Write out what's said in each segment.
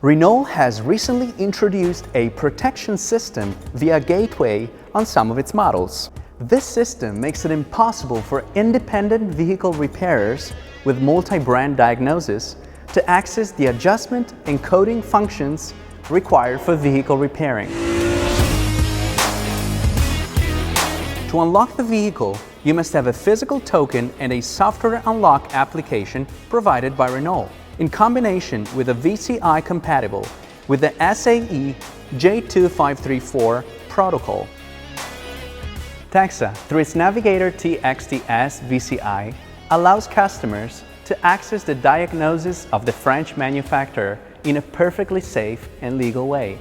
Renault has recently introduced a protection system via gateway on some of its models. This system makes it impossible for independent vehicle repairers with multi-brand diagnosis to access the adjustment and coding functions required for vehicle repairing. To unlock the vehicle, you must have a physical token and a software unlock application provided by Renault, in combination with a VCI compatible with the SAE J2534 protocol. TEXA, through its Navigator TXTS VCI, allows customers to access the diagnosis of the French manufacturer in a perfectly safe and legal way.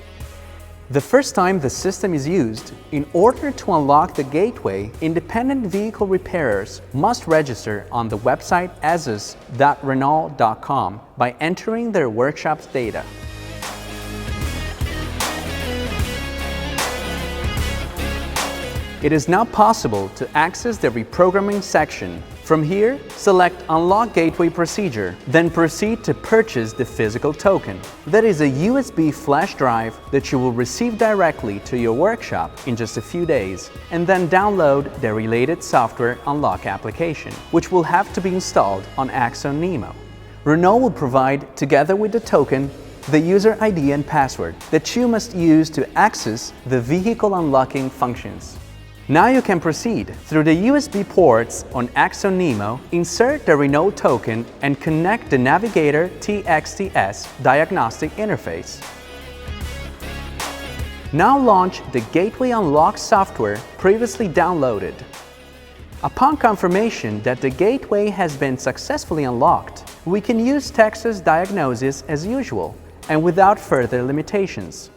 The first time the system is used, in order to unlock the gateway, independent vehicle repairers must register on the website azus.renault.com by entering their workshop's data. It is now possible to access the reprogramming section. From here, select Unlock Gateway Procedure, then proceed to purchase the physical token. That is a USB flash drive that you will receive directly to your workshop in just a few days, and then download the related software unlock application, which will have to be installed on Axon Nemo. Renault will provide, together with the token, the user ID and password that you must use to access the vehicle unlocking functions. Now you can proceed. Through the USB ports on Axon Nemo, insert the Renault token and connect the Navigator TXTS diagnostic interface. Now launch the Gateway Unlock software previously downloaded. Upon confirmation that the gateway has been successfully unlocked, we can use TEXA's diagnosis as usual and without further limitations.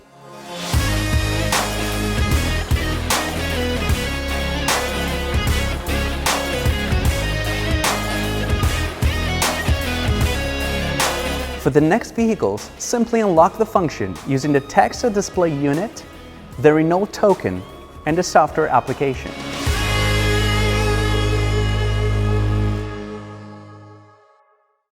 For the next vehicles, simply unlock the function using the TEXA display unit, the Renault token, and the software application.